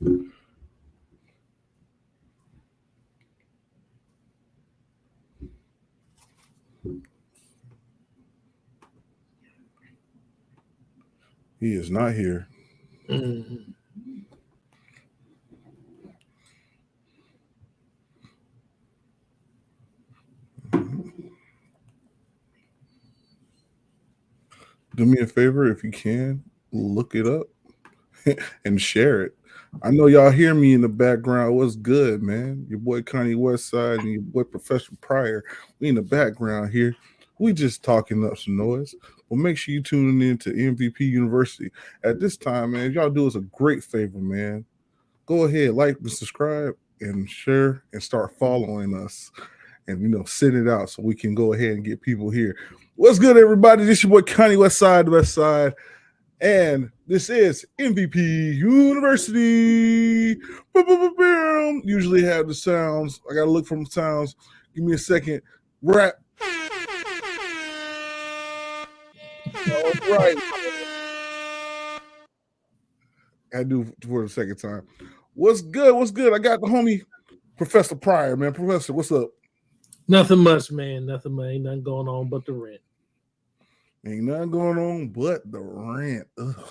He is not here. Mm-hmm. Do me a favor if you can, look it up and share it. I know y'all hear me in the background. What's good, man? Your boy Connie Westside and your boy Professor Pryor. We in the background here. We just talking up some noise. Well, make sure you tune in to MVP University. At this time, man, if y'all do us a great favor, man. Go ahead, like and subscribe and share and start following us. And send it out so we can go ahead and get people here. What's good, everybody? This is your boy Connie Westside. And this is MVP University. Usually have the sounds. I gotta look for the sounds. Give me a second. Rap. All right. I do for the second time. What's good? What's good? I got the homie Professor Pryor, man. Professor, what's up? Nothing much, man. Nothing much. Ain't nothing going on but the rent. Ain't nothing going on but the rent. Ugh.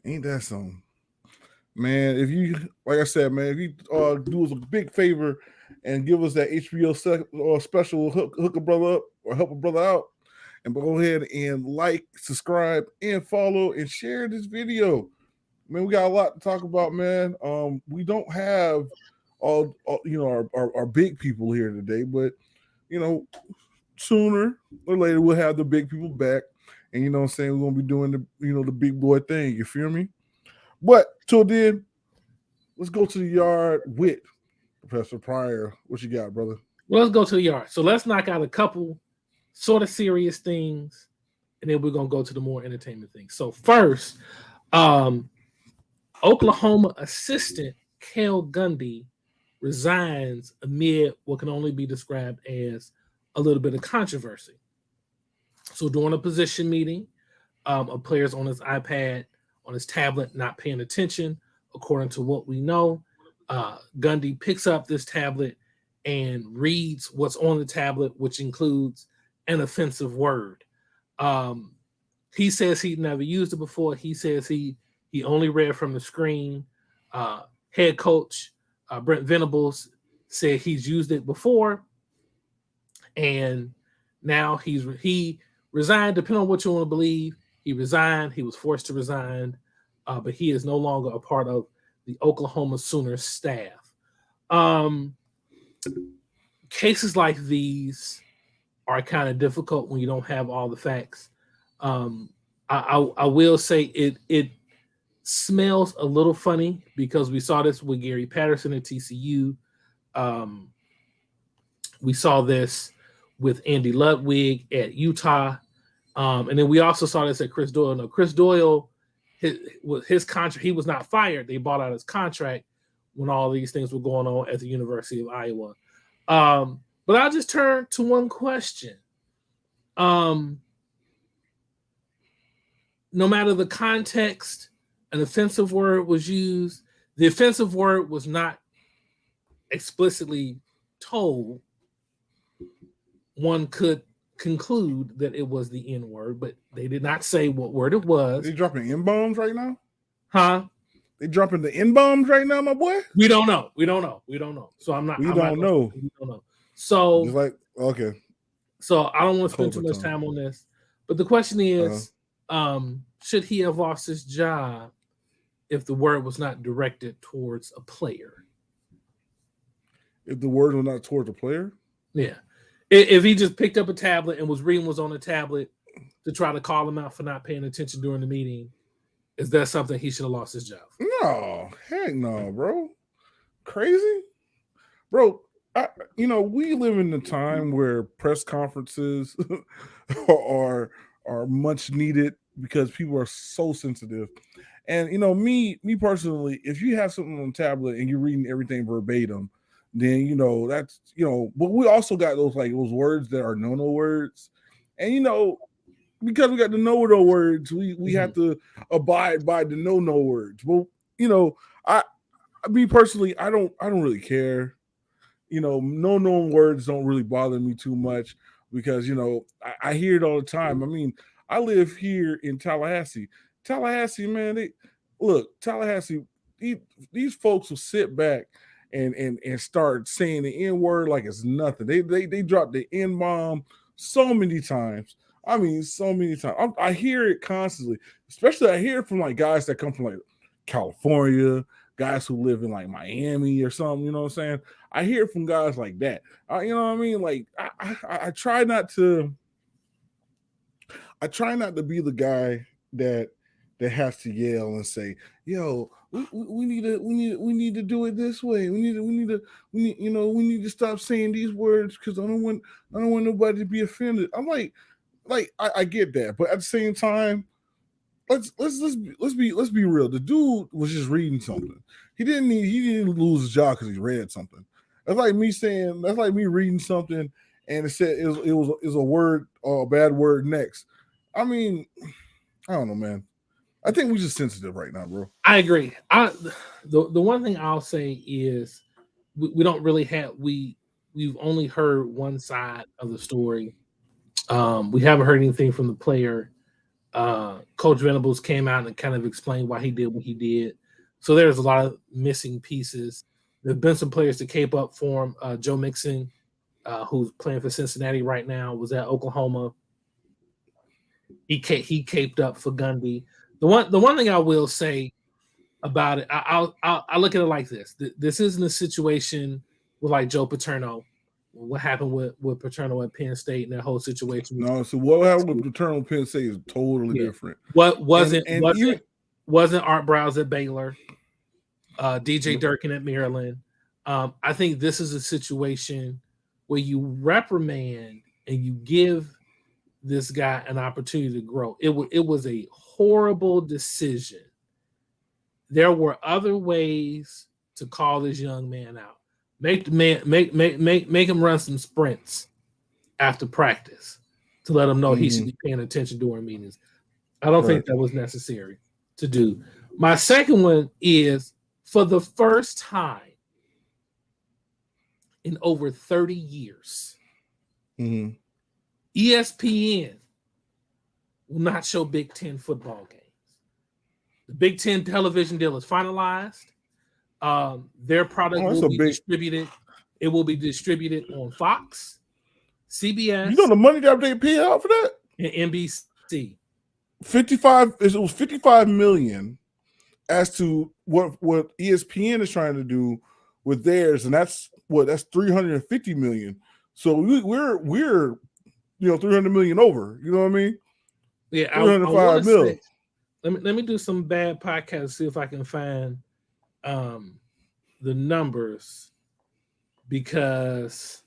Ain't that something? Man, if you, like I said, man, if you do us a big favor and give us that HBO special, hook a brother up or help a brother out, and go ahead and like, subscribe, and follow, and share this video. Man, we got a lot to talk about, man. We don't have all our big people here today, but sooner or later we'll have the big people back, and what I'm saying, we're gonna be doing the big boy thing. You feel me? But till then, let's go to the yard with Professor Pryor. What you got, brother? Well, let's go to the yard. So let's knock out a couple sort of serious things, and then we're gonna go to the more entertainment things. So first, Oklahoma assistant Cale Gundy resigns amid what can only be described as a little bit of controversy. So during a position meeting, a player's on his iPad, on his tablet, not paying attention. According to what we know, Gundy picks up this tablet and reads what's on the tablet, which includes an offensive word. He says he'd never used it before. He says he only read from the screen. Head coach Brent Venables said he's used it before, and now he resigned. Depending on what you want to believe, he resigned. He was forced to resign, but he is no longer a part of the Oklahoma Sooners staff. Cases like these are kind of difficult when you don't have all the facts. I will say it smells a little funny because we saw this with Gary Patterson at TCU. We saw this with Andy Ludwig at Utah. And then we also saw this at Chris Doyle. Now, Chris Doyle, his contract, he was not fired. They bought out his contract when all these things were going on at the University of Iowa. But I'll just turn to one question. No matter the context, an offensive word was used. The offensive word was not explicitly told. One could conclude that it was the N word, but they did not say what word it was. They dropping N-bombs right now? Huh? They dropping the N-bombs right now, my boy? We don't know. So I'm not. We don't know. So just like, okay. So I don't want to spend too much time on this. But the question is, should he have lost his job if the word was not directed towards a player? If the word was not towards a player? Yeah. If he just picked up a tablet and was reading what's on the tablet to try to call him out for not paying attention during the meeting, is that something he should have lost his job for? No, heck no, bro. Crazy? Bro, we live in a time where press conferences are much needed because people are so sensitive. And, me personally, if you have something on the tablet and you're reading everything verbatim, then, that's, but we also got those words that are no-no words. And, because we got the no-no words, we have to abide by the no-no words. Well, me personally, I don't really care. No known words don't really bother me too much because I hear it all the time. I mean, I live here in Tallahassee. Tallahassee, man, Tallahassee. These folks will sit back and start saying the N word like it's nothing. They drop the N bomb so many times. I mean, so many times. I hear it constantly. Especially I hear it from like guys that come from like California, guys who live in like Miami or something. You know what I'm saying? I hear it from guys like that. You know what I mean? Like I try not to. I try not to be the guy that has to yell and say, "Yo, we need to do it this way. We need to stop saying these words because I don't want nobody to be offended." I'm like I get that, but at the same time, let's be real. The dude was just reading something. He didn't lose his job because he read something. That's like me reading something and it said it was a word or a bad word next. I mean, I don't know, man. I think we're just sensitive right now, bro. I agree. The one thing I'll say is we don't really have we've only heard one side of the story. We haven't heard anything from the player. Coach Venables came out and kind of explained why he did what he did. So there's a lot of missing pieces. There's been some players to cape up for him. Joe Mixon, who's playing for Cincinnati right now, was at Oklahoma. He caped up for Gundy. The one thing I will say about it, I look at it like this. This isn't a situation with like Joe Paterno. What happened with Paterno at Penn State and that whole situation? No, so what happened with Paterno Penn State is totally different. What wasn't Art Browse at Baylor, DJ Durkin at Maryland. I think this is a situation where you reprimand and you give this guy an opportunity to grow. It was a horrible decision. There were other ways to call this young man out. Make him run some sprints after practice to let him know he should be paying attention during meetings. I don't think that was necessary to do. My second one is, for the first time in over 30 years, ESPN will not show Big Ten football games. The Big Ten television deal is finalized. Their product will be distributed. It will be distributed on Fox, CBS. You know the money that they pay out for that? And NBC. It was 55 million as to what ESPN is trying to do with theirs, and that's 350 million. So we're 300 million over. You know what I mean? Yeah, 305 million. Let me do some bad podcasts, see if I can find the numbers, because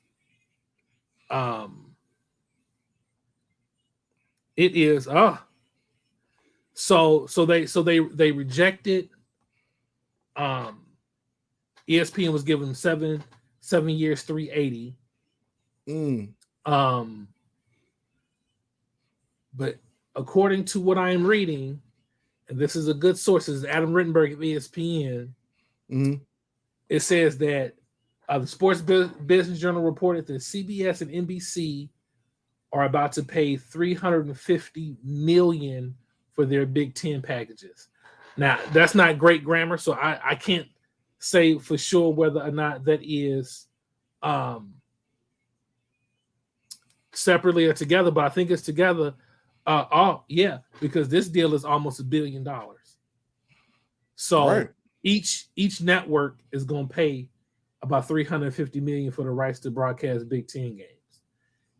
it is so they rejected. ESPN was giving them 7 years, 380. But according to what I am reading, and this is a good source, this is Adam Rittenberg of ESPN. It says that the Sports Business Journal reported that CBS and NBC are about to pay $350 million for their Big Ten packages. Now, that's not great grammar, so I can't say for sure whether or not that is separately or together, but I think it's together. Because this deal is almost $1 billion. So each network is going to pay about $350 million for the rights to broadcast Big Ten games,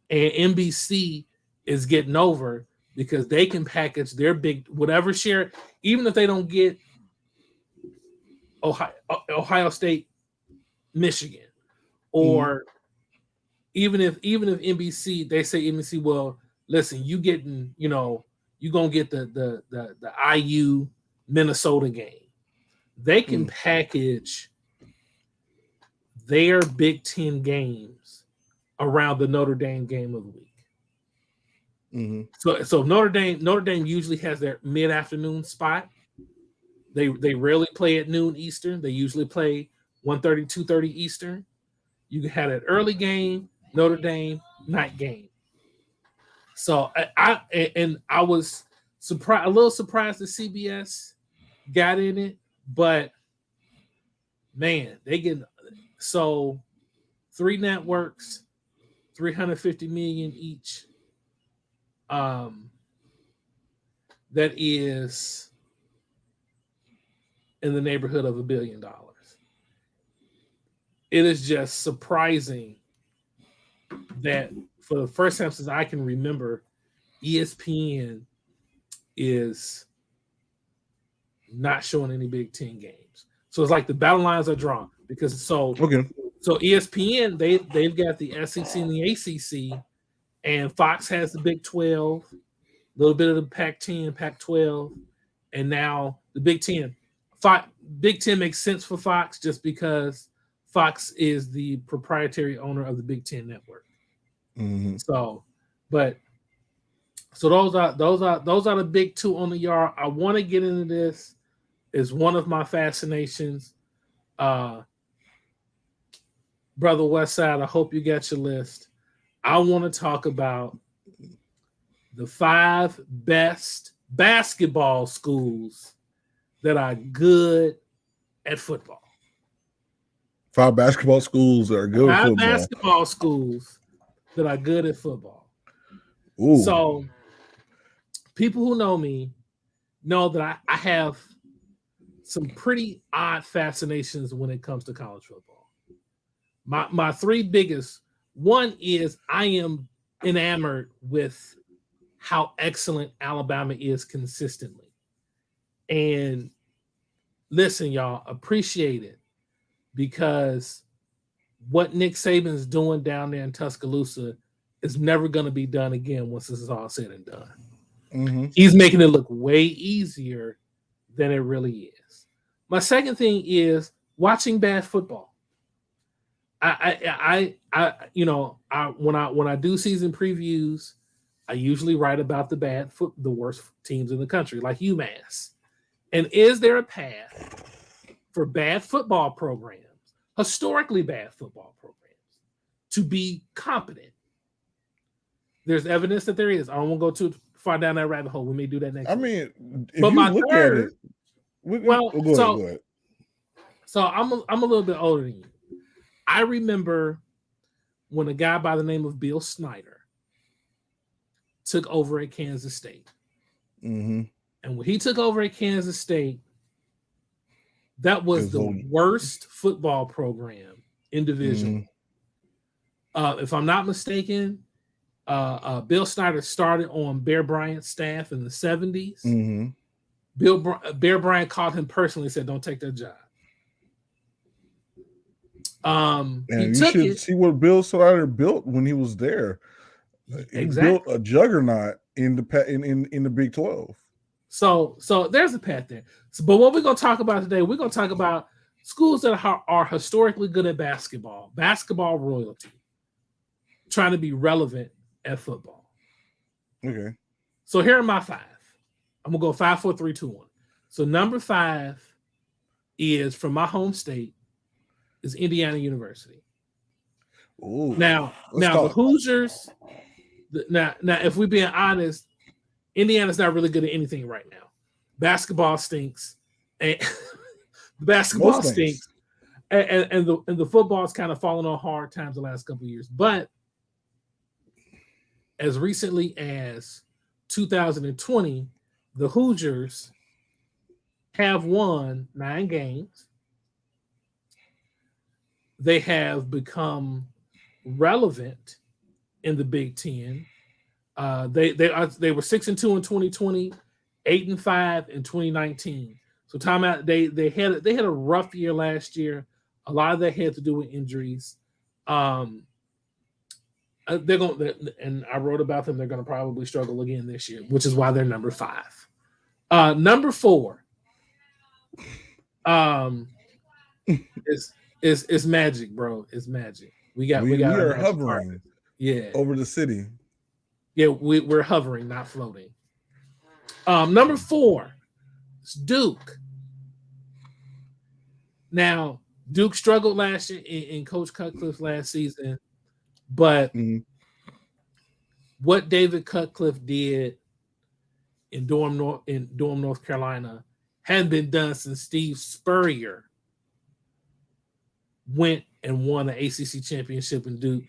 and NBC is getting over because they can package their whatever share, even if they don't get Ohio State, Michigan, or even if NBC, they say NBC, well, listen, you getting, you're gonna get the IU Minnesota game. They can package their Big Ten games around the Notre Dame game of the week. So Notre Dame usually has their mid-afternoon spot. They rarely play at noon Eastern. They usually play 1:30, 2:30 Eastern. You had an early game, Notre Dame night game. So I was surprised, a little surprised that CBS got in it, but man, they get so 3 networks, 350 million each. That is in the neighborhood of $1 billion. It is just surprising that for the first time since I can remember, ESPN is not showing any Big Ten games. So it's like the battle lines are drawn because so ESPN they've got the SEC and the ACC, and Fox has the Big 12, a little bit of the Pac-10, Pac-12, and now the Big Ten. Big Ten makes sense for Fox just because Fox is the proprietary owner of the Big Ten network. Mm-hmm. So those are the big two on the yard. I want to get into this. It's one of my fascinations. Brother Westside, I hope you got your list. I want to talk about the 5 best basketball schools that are good at football. 5 basketball schools that are good at football. 5 basketball schools that are good at football. Ooh. So people who know me know that I have some pretty odd fascinations when it comes to college football. My 3 biggest, one is I am enamored with how excellent Alabama is consistently. And listen, y'all, appreciate it, because what Nick Saban's doing down there in Tuscaloosa is never going to be done again once this is all said and done. Mm-hmm. He's making it look way easier than it really is. My second thing is watching bad football. When I do season previews, I usually write about the worst teams in the country, like UMass. And is there a path for bad football programs, historically bad football programs, to be competent? There's evidence that there is. I don't want to go too far down that rabbit hole. We may do that next week. Mean, if but you my look third, at it, go ahead. So I'm a little bit older than you. I remember when a guy by the name of Bill Snyder took over at Kansas State. Mm-hmm. And when he took over at Kansas State, that was the worst football program in Division. Mm-hmm. If I'm not mistaken, Bill Snyder started on Bear Bryant's staff in the 70s. Mm-hmm. Bear Bryant called him personally and said, "Don't take that job." And you should see what Bill Snyder built when he was there. He built a juggernaut in the Big 12. So there's a path there. But what we're going to talk about today, we're going to talk about schools that are historically good at basketball royalty, trying to be relevant at football. Okay. So here are my 5. I'm going to go 5, 4, 3, 2, 1. So number 5 is from my home state, is Indiana University. Ooh, now the Hoosiers. Now, if we're being honest, Indiana's not really good at anything right now. Basketball stinks, and the basketball stinks, and the football's kind of fallen on hard times the last couple of years. But as recently as 2020, the Hoosiers have won 9 games. They have become relevant in the Big Ten. They were 6-2 in 2020, 8-5 in 2019. So timeout. They had a rough year last year. A lot of that had to do with injuries. They're going, and I wrote about them. They're going to probably struggle again this year, which is why they're number 5. Number 4 is Magic, bro. It's Magic. We are hovering, over the city. Yeah, we're hovering, not floating. Number 4 is Duke. Now, Duke struggled last year in Coach Cutcliffe's last season, but what David Cutcliffe did in Durham, North Carolina, hadn't been done since Steve Spurrier went and won the ACC championship in Duke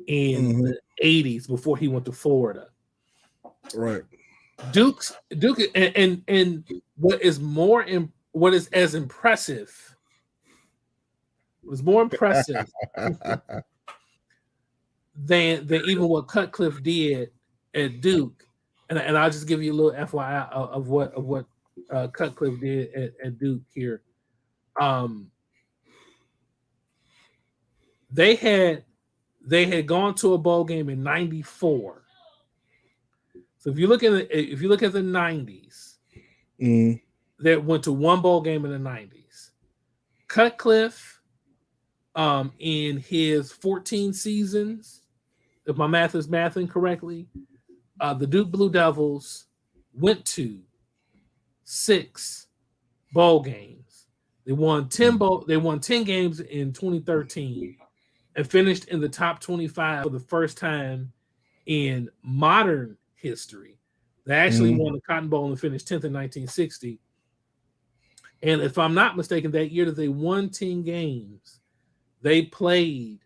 in the 80s before he went to Florida. Right. Duke, and what is as impressive. Was more impressive than even what Cutcliffe did at Duke, and I'll just give you a little FYI of what Cutcliffe did at Duke here. They had gone to a bowl game in '94. So if you look at the '90s, they went to one bowl game in the '90s. Cutcliffe, in his 14 seasons, if my math is mathing correctly, the Duke Blue Devils went to 6 bowl games. They won 10 games in 2013 and finished in the top 25 for the first time in modern history. They actually won the Cotton Bowl and finished 10th in 1960. And if I'm not mistaken, that year that they won 10 games, they played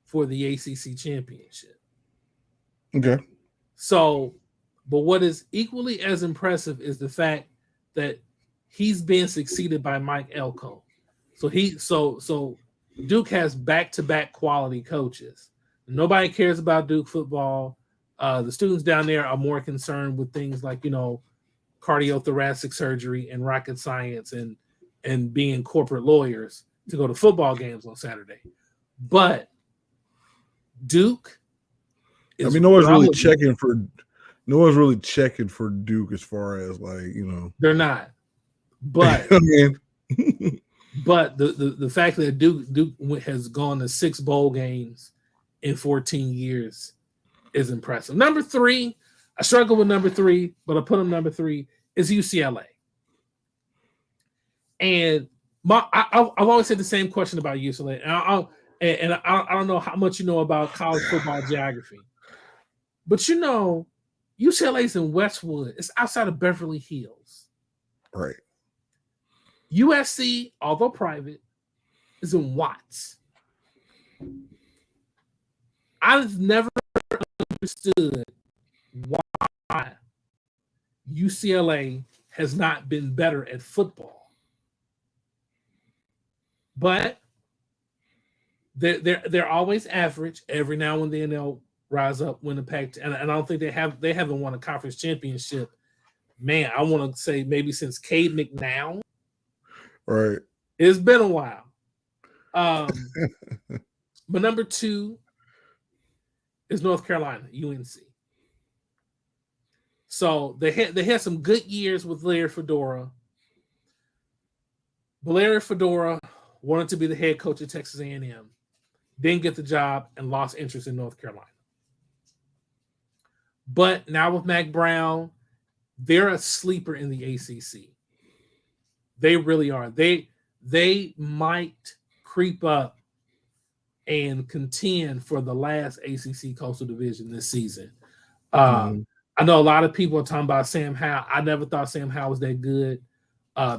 for the ACC championship. Okay. So, but what is equally as impressive is the fact that he's been succeeded by Mike Elko. So Duke has back-to-back quality coaches. Nobody cares about Duke football. The students down there are more concerned with things like, cardiothoracic surgery and rocket science and being corporate lawyers to go to football games on Saturday. But Duke is no one's really checking for Duke as far as they're not. But but the fact that Duke has gone to 6 bowl games in 14 years is impressive. Number 3, I struggle with number 3, but I put him number 3, is UCLA. And I've always said the same question about UCLA, and I don't know how much you know about college football geography, but UCLA's in Westwood. It's outside of Beverly Hills. Right. USC, although private, is in Watts. I've never understood why UCLA has not been better at football. But they're always average. Every now and then they'll rise up, win the PAC, and I don't think they haven't won a conference championship. Man, I want to say maybe since Cade McNown. Right. It's been a while. But number 2 is North Carolina, UNC. So they had some good years with Larry Fedora. But Larry Fedora wanted to be the head coach at Texas A&M, didn't get the job, and lost interest in North Carolina. But now with Mack Brown, they're a sleeper in the ACC. They really are. They might creep up and contend for the last ACC Coastal Division this season. I know a lot of people are talking about Sam Howell. I never thought Sam Howell was that good.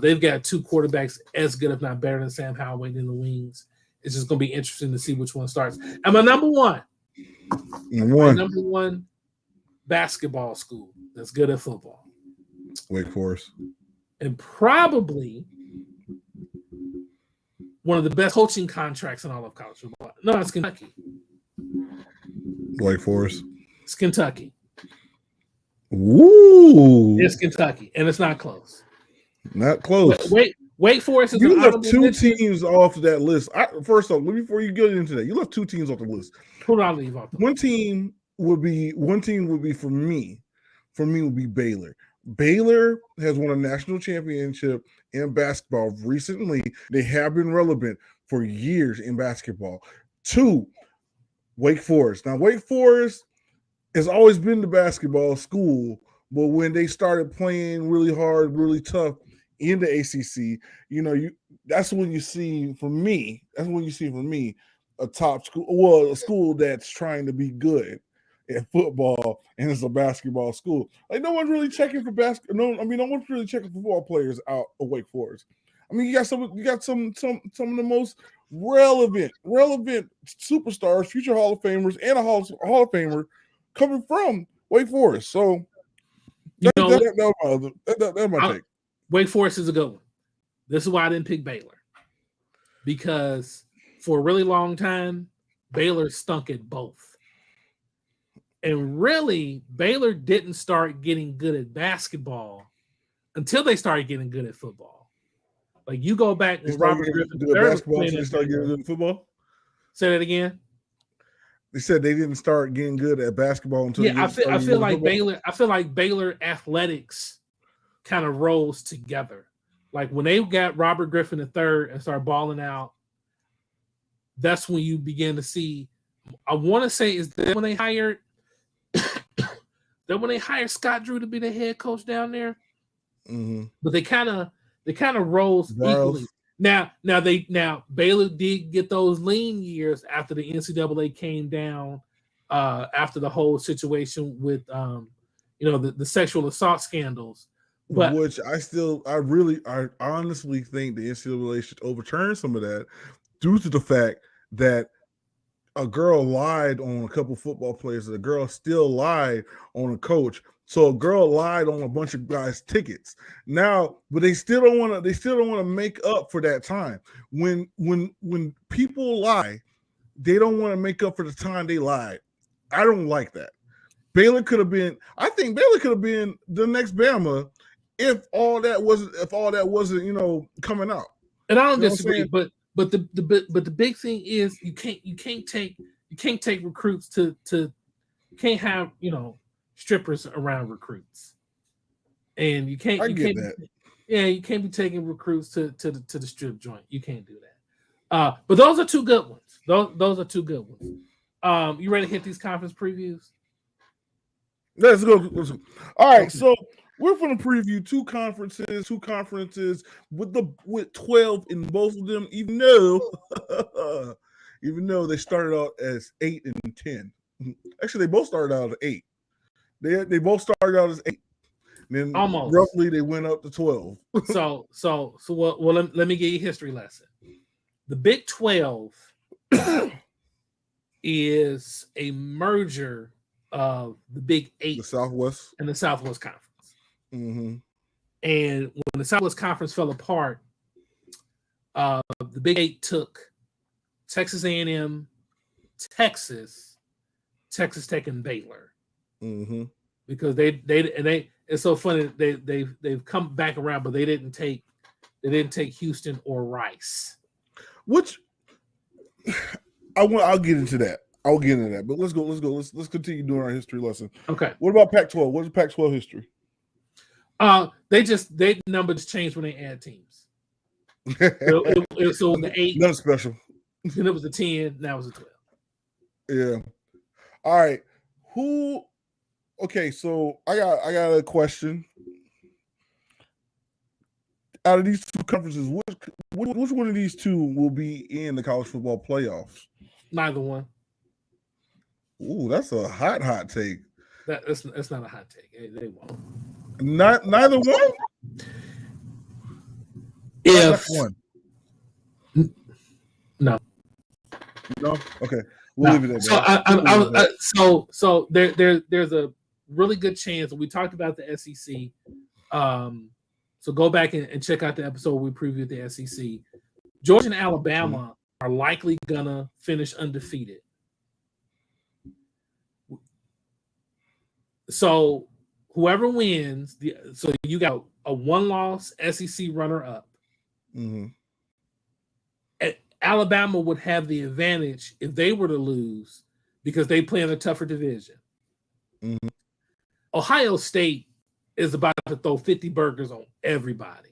They've got 2 quarterbacks as good, if not better, than Sam Howell waiting in the wings. It's just going to be interesting to see which one starts. And my number one basketball school that's good at football. Wake Forest. And probably one of the best coaching contracts in all of college football. No, it's Kentucky. Wake Forest. It's Kentucky. Ooh. It's Kentucky, and it's not close. Not close. Wake Forest is you left 2 teams off that list. First off, before you get into that, you left 2 teams off the list. Who did I leave off? One team would be for me. For me would be Baylor. Baylor has won a national championship in basketball recently. They have been relevant for years in basketball. 2, Wake Forest. Now, Wake Forest has always been the basketball school, but when they started playing really hard, really tough, in the ACC, that's when you see for me. That's when you see for me a top school, well, a school that's trying to be good at football, and it's a basketball school. Like no one's really checking for basketball. No, I mean no one's really checking for football players out of Wake Forest. I mean you got some of the most relevant superstars, future Hall of Famers, and a Hall of Famer coming from Wake Forest. So that's my take. Wake Forest is a good one. This is why I didn't pick Baylor, because for a really long time Baylor stunk at both. And really, Baylor didn't start getting good at basketball until they started getting good at football. Like you go back when Robert Griffin they started getting good at football. Say that again. They said they didn't start getting good at basketball until I feel like Baylor. I feel like Baylor athletics kind of rolls together. Like when they got Robert Griffin III and started balling out, that's when you begin to see. I want to say is that when they hired. Then when they hired Scott Drew to be the head coach down there, but they kind of rose equally. Now Baylor did get those lean years after the NCAA came down after the whole situation with the sexual assault scandals. But which I honestly think the NCAA should overturn some of that due to the fact that a girl lied on a couple football players. A girl still lied on a coach. So a girl lied on a bunch of guys' tickets. Now, but they still don't want to make up for that time. When people lie, they don't want to make up for the time they lied. I don't like that. I think Baylor could have been the next Bama if all that wasn't coming out. And I don't disagree, but the big thing is you can't take recruits to you can't have strippers around recruits, and you can't be taking recruits to the strip joint. You can't do that. But those are two good ones. Those are two good ones. You ready to hit these conference previews? Let's go. All right, so we're going to preview two conferences with 12 in both of them, even though they started out as 8 and 10. Actually, they both started out at 8. They both started out as 8. And then almost roughly they went up to 12. so let me give you a history lesson. The Big 12 is a merger of the Big 8, the Southwest, and the Southwest Conference. Mm-hmm. And when the Southwest Conference fell apart, the Big 8 took Texas A&M, Texas Tech, and Baylor. Mm-hmm. Because they it's so funny they've come back around, but they didn't take Houston or Rice. Which I'll get into that. I'll get into that. But let's go. Let's continue doing our history lesson. Okay. What about Pac-12? What is Pac-12 history? They numbers changed when they add teams. It was the 8. Nothing special. Then it was the 10. Now it was the 12. Yeah. All right. Okay, so I got a question. Out of these two conferences, which one of these two will be in the college football playoffs? Neither one. Ooh, that's a hot take. That's not a hot take. They won't. Neither one. If one. No. No. Okay. We'll leave it at that. So there's a really good chance. We talked about the SEC. So go back and check out the episode we previewed the SEC. Georgia and Alabama are likely gonna finish undefeated. So whoever wins, so you got a one-loss SEC runner-up. Mm-hmm. Alabama would have the advantage if they were to lose because they play in a tougher division. Mm-hmm. Ohio State is about to throw 50 burgers on everybody.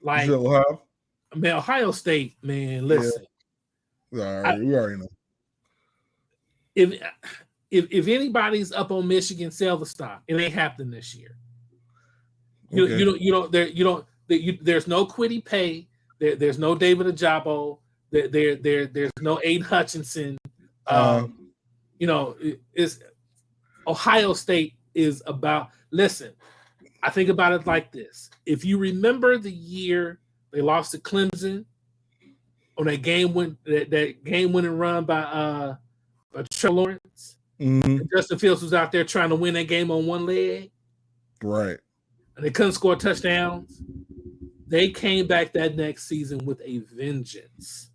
Like, Ohio? Man, Ohio State, man, listen. Yeah. All right, we already know. If anybody's up on Michigan, sell the stock. It ain't happening this year. You don't. there's no Kwity Paye, there's no David Ajabo, there's no Aiden Hutchinson. It's Ohio State is about. Listen, I think about it like this: if you remember the year they lost to Clemson on that game-winning run by Trevor Lawrence, and Justin Fields was out there trying to win that game on one leg, right? And they couldn't score touchdowns. They came back that next season with a vengeance.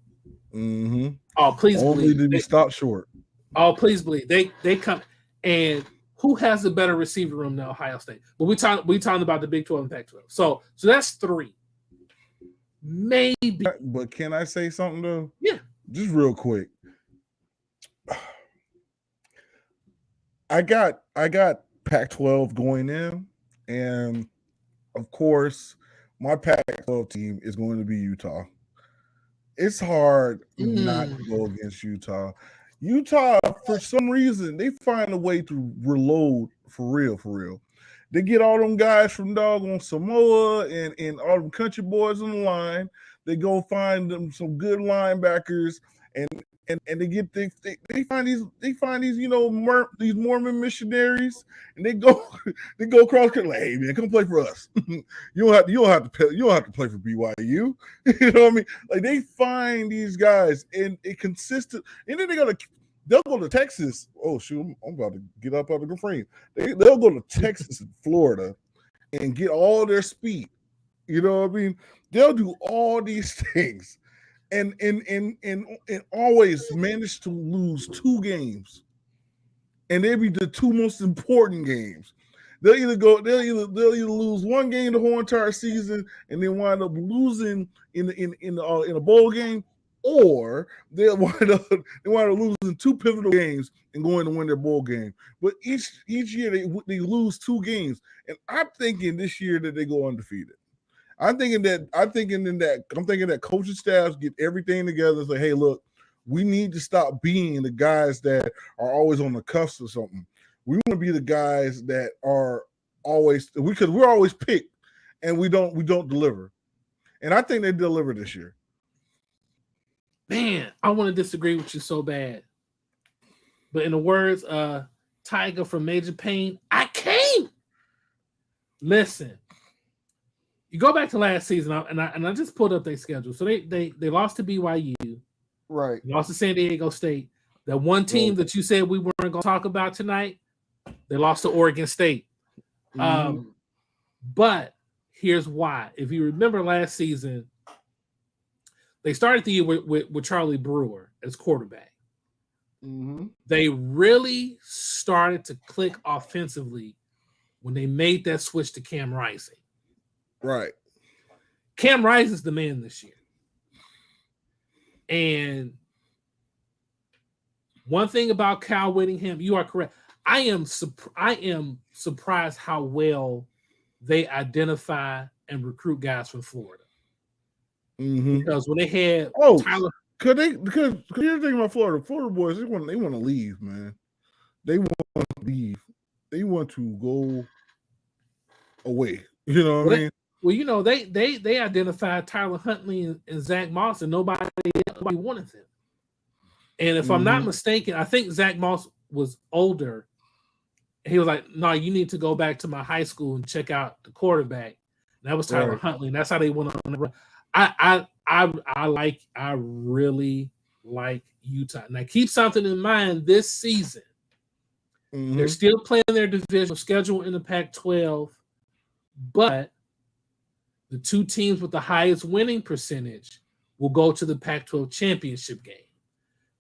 Oh, please Only believe did we stop short. Oh, please believe they come. And who has a better receiver room than Ohio State? But we talking about the Big 12 and Pac 12. So that's 3. Maybe. But can I say something though? Yeah. Just real quick. I got Pac-12 going in, and of course, my Pac-12 team is going to be Utah. It's hard not to go against Utah. Utah, for some reason, they find a way to reload for real. They get all them guys from doggone Samoa and all them country boys on the line. They go find them some good linebackers, and they find these these Mormon missionaries, and they go across country like, hey man, come play for us. you don't have to play for BYU. You know what I mean? Like they find these guys and it consistent, and then they'll go to Texas. Oh shoot, I'm about to get up out of the frame. They'll go to Texas and Florida and get all their speed. You know what I mean? They'll do all these things. And always manage to lose 2 games, and they be the 2 most important games. They'll either lose 1 game the whole entire season, and then wind up losing in a bowl game, or they wind up losing 2 pivotal games and going to win their bowl game. But each year they lose 2 games, and I'm thinking this year that they go undefeated. I'm thinking that coaching staffs get everything together and say, hey, look, we need to stop being the guys that are always on the cusp of something. We want to be the guys that are always, because we're always picked and we don't deliver. And I think they deliver this year. Man, I want to disagree with you so bad. But in the words Tiger from Major Payne, I came. Listen. You go back to last season, and I just pulled up their schedule. So they lost to BYU, right? Lost to San Diego State. That one team that you said we weren't going to talk about tonight, they lost to Oregon State. But here's why. If you remember last season, they started the year with Charlie Brewer as quarterback. They really started to click offensively when they made that switch to Cam Rising. Right. Cam Rising is the man this year. And one thing about Kyle Whittingham, you are correct. I am surprised how well they identify and recruit guys from Florida. Because when they had Tyler, because you're thinking about Florida boys, they want to leave, man. They want to leave. They want to go away. You know what I mean? Well, they identified Tyler Huntley and Zach Moss, and nobody wanted them. And if I'm not mistaken, I think Zach Moss was older. He was like, "No, you need to go back to my high school and check out the quarterback." And that was Tyler Huntley, and that's how they went on the run. I really like Utah. Now, keep something in mind this season. They're still playing their divisional schedule in the Pac-12, but the 2 teams with the highest winning percentage will go to the Pac-12 championship game.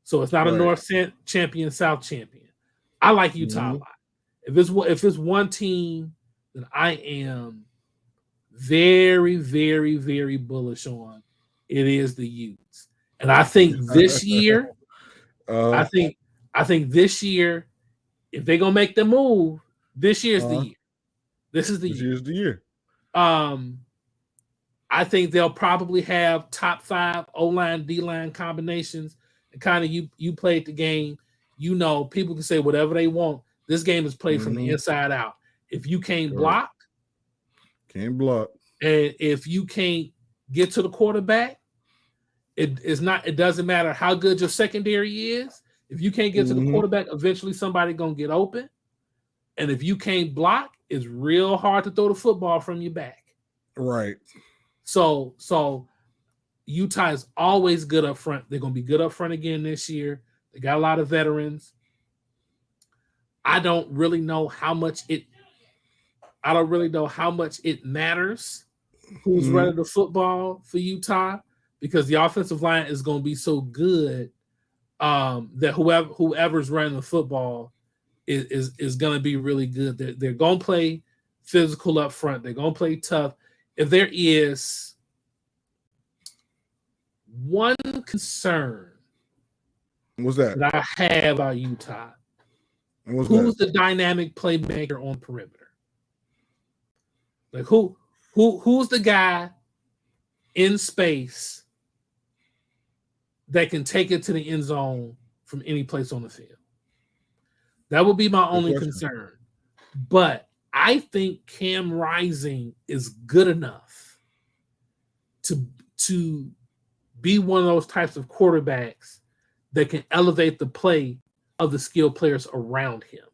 So it's not a North champion, South champion. I like Utah a lot. If it's one team that I am very, very, very bullish on, it is the Utes. And I think this year, I think this year, if they're gonna make the move, this year's the year. This is the year. I think they'll probably have top 5 O-line, D-line combinations. And kind of you played the game. You know, people can say whatever they want. This game is played from the inside out. If you can't block, And if you can't get to the quarterback, it doesn't matter how good your secondary is. If you can't get to the quarterback, eventually somebody gonna get open. And if you can't block, it's real hard to throw the football from your back. Right. So Utah is always good up front. They're gonna be good up front again this year. They got a lot of veterans. I don't really know how much it matters who's running the football for Utah, because the offensive line is going to be so good that whoever's running the football is going to be really good. They're going to play physical up front. They're going to play tough. If there is one concern what's that I have about Utah, who's the dynamic playmaker on perimeter? Like who's the guy in space that can take it to the end zone from any place on the field? That would be my only concern. But I think Cam Rising is good enough to be one of those types of quarterbacks that can elevate the play of the skilled players around him.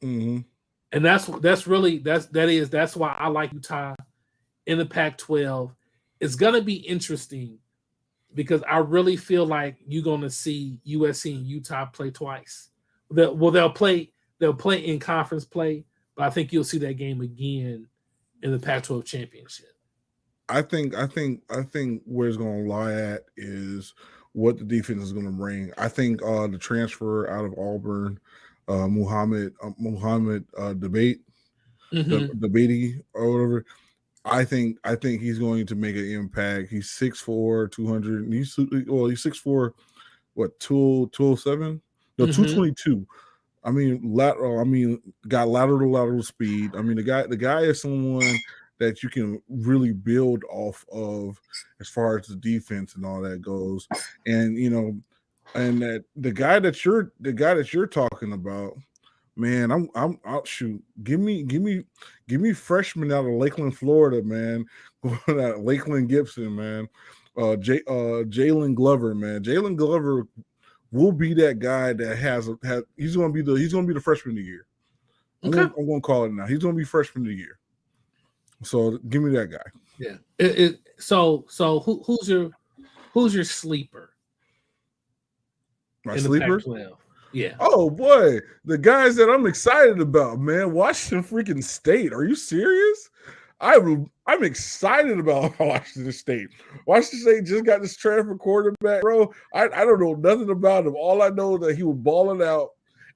Mm-hmm. And that's why I like Utah in the Pac-12. It's gonna be interesting because I really feel like you're gonna see USC and Utah play twice. They'll play in conference play, but I think you'll see that game again in the Pac-12 championship. I think where it's gonna lie at is what the defense is gonna bring. I think the transfer out of Auburn, Muhammad Debate, Debatey or whatever. I think he's going to make an impact. He's 6'4", 200. He's 6'4", what, 207? No, 222. I mean, got lateral speed. I mean, the guy is someone that you can really build off of as far as the defense and all that goes. And and that the guy that you're talking about, man, I'm shoot. Give me freshmen out of Lakeland, Florida, man. Going out Lakeland Gibson, man. Jalen Glover, man. Jalen Glover will be that guy that he's gonna be the freshman of the year. I'm gonna call it now. He's gonna be freshman of the year. So give me that guy. Yeah. So who's your sleeper? My sleeper? Pac-12? Yeah. Oh boy, the guys that I'm excited about, man. Washington freaking State. Are you serious? I'm excited about Washington State. Washington State just got this transfer quarterback, bro. I don't know nothing about him. All I know is that he was balling out,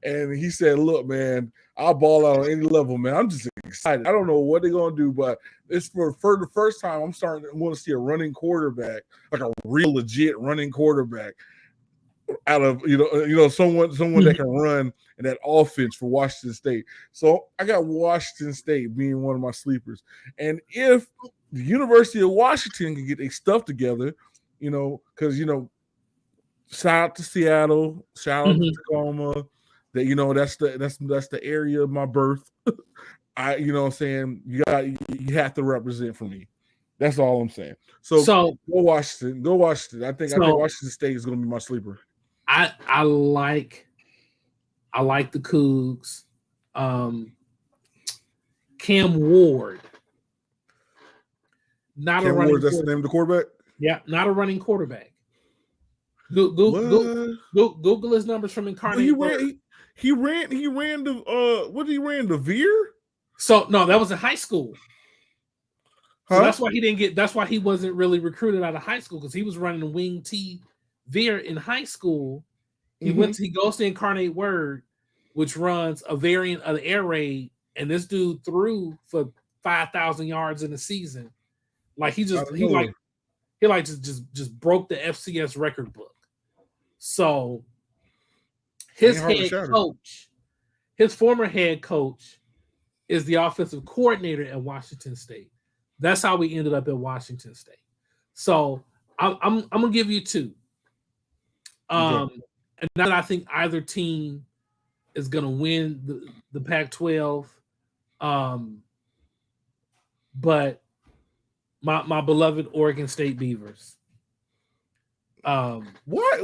and he said, "Look, man, I'll ball out on any level, man." I'm just excited. I don't know what they're gonna do, but it's for the first time I'm starting to want to see a running quarterback, like a real legit running quarterback, out of someone that can run in that offense for Washington State. So I got Washington State being one of my sleepers. And if the University of Washington can get their stuff together, because shout out to Seattle, shout out to Tacoma, that that's the area of my birth. I'm saying you have to represent for me. That's all I'm saying. So go Washington. I think Washington State is going to be my sleeper. I like the Cougs. Cam Ward. That's the name of the quarterback? Yeah, not a running quarterback. Google his numbers from Incarnate. He ran the Veer? So no, that was in high school. Huh? So that's why he didn't get. That's why he wasn't really recruited out of high school, because he was running the wing T Veer in high school. He goes to Incarnate Word, which runs a variant of the air raid, and this dude threw for 5,000 yards in a season. Like he just broke the FCS record book. So his former head coach is the offensive coordinator at Washington State. That's how we ended up at Washington State. So I'm gonna give you two. And not that I think either team is going to win the Pac-12, but my beloved Oregon State Beavers. What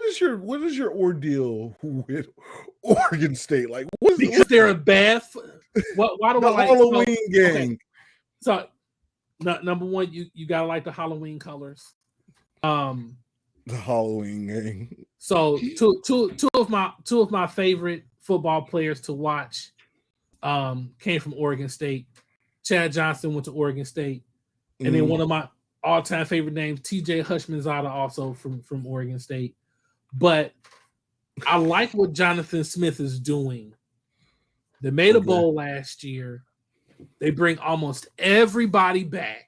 is your ordeal with Oregon State? Like, because they're a bad. Why do the I like Halloween gang? Okay. So, number one, you gotta like the Halloween colors. The Halloween gang. So two of my favorite football players to watch came from Oregon State. Chad Johnson went to Oregon State, and then one of my all-time favorite names, TJ Hushmanzada, also from Oregon State. But I like what Jonathan Smith is doing. They made a bowl last year. They bring almost everybody back.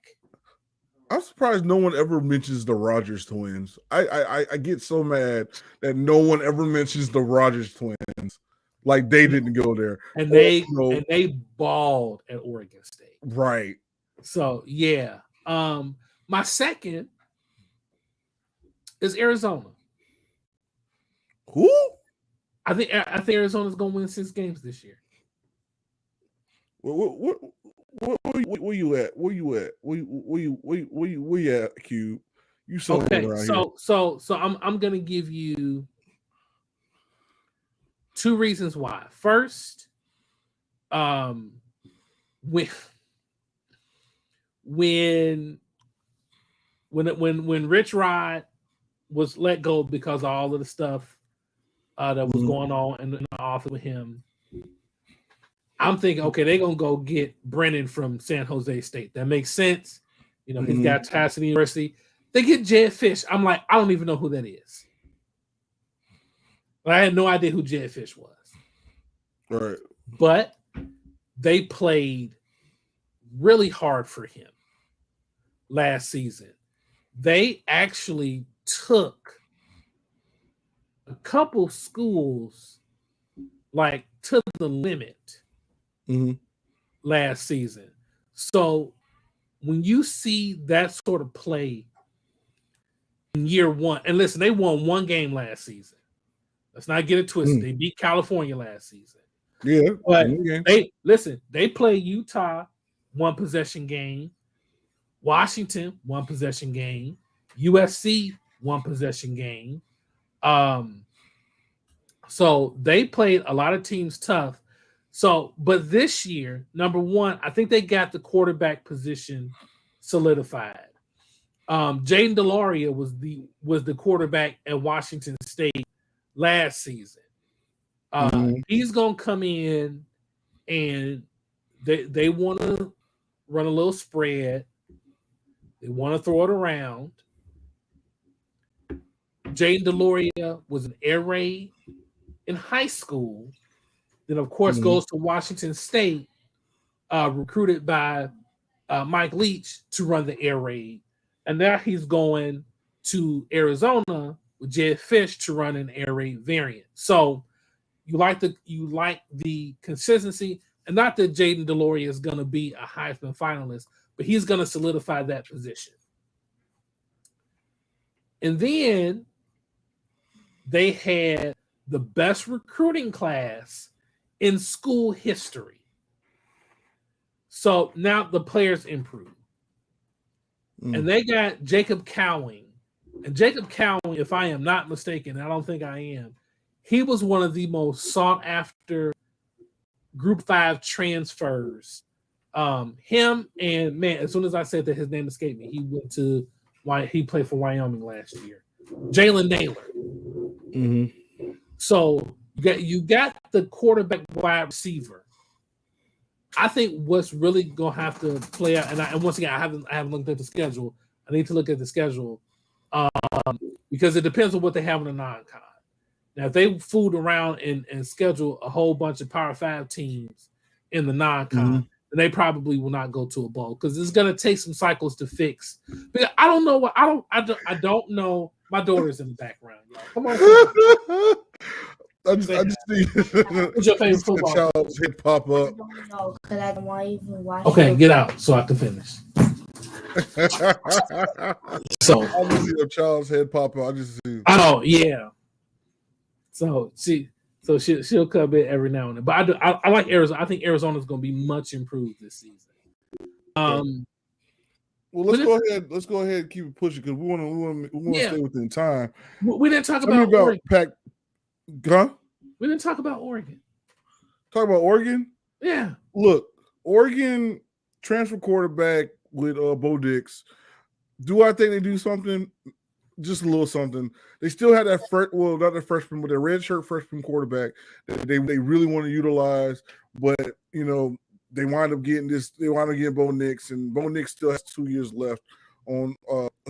I'm surprised no one ever mentions the Rogers twins. I get so mad that no one ever mentions the Rogers twins. Like they didn't go there. And they balled at Oregon State. Right. So yeah. My second is Arizona. Who? I think Arizona's gonna win 6 games this year. Where you at? Where you at, Q? You Okay, around so I'm gonna give you 2 reasons why. First, when Rich Rod was let go because of all of the stuff that was going on in the office with him, I'm thinking, okay, they're gonna go get Brennan from San Jose State. That makes sense. You know, he's got ties to the university. They get Jed Fish. I'm like, I don't even know who that is. But I had no idea who Jed Fish was. Right. But they played really hard for him last season. They actually took a couple schools like to the limit last season. So when you see that sort of play in year one, and listen, they won 1 game last season. Let's not get it twisted. They beat California last season. Yeah. But they play Utah 1 possession game, Washington 1 possession game, USC 1 possession game. So they played a lot of teams tough. So, but this year, number one, I think they got the quarterback position solidified. Jaden DeLauria was the quarterback at Washington State last season. He's gonna come in and they want to run a little spread. They want to throw it around. Jaden DeLauria was an air raid in high school. Then, of course, goes to Washington State, recruited by Mike Leach to run the air raid. And now he's going to Arizona with Jed Fish to run an air raid variant. So you like the consistency, and not that Jaden DeLauria is going to be a Heisman finalist, but he's going to solidify that position. And then they had the best recruiting class in school history. So now the players improve. And they got Jacob Cowing. And Jacob Cowing, if I am not mistaken, I don't think I am, he was one of the most sought after Group 5 transfers. Him and, man, as soon as I said that, his name escaped me. He played for Wyoming last year. Jalen Naylor. So you got the quarterback wide receiver. I think what's really gonna have to play out, and once again, I haven't looked at the schedule. I need to look at the schedule because it depends on what they have in the non-con. Now, if they fooled around and schedule a whole bunch of Power 5 teams in the non-con, then they probably will not go to a bowl because it's gonna take some cycles to fix. But I don't know what I don't know. My daughter's in the background, y'all. Come on. I just see What's your favorite football? Child's head pop up. No, because I don't want to even watch. Okay, get out so I can finish. So I just see a child's head pop up. I just see. Oh yeah. So she'll come in every now and then. But I like Arizona. I think Arizona's going to be much improved this season. Well, let's go ahead. Let's go ahead and keep it pushing because we want to stay within time. We didn't talk Tell me about Oregon. PAC. Huh? We didn't talk about Oregon. Talk about Oregon? Yeah. Look, Oregon transfer quarterback with Bo Nix. Do I think they do something? Just a little something. They still had that not the freshman, but their red shirt freshman quarterback that they really want to utilize. But they wind up getting this. They wind up getting Bo Nix, and Bo Nix still has 2 years left on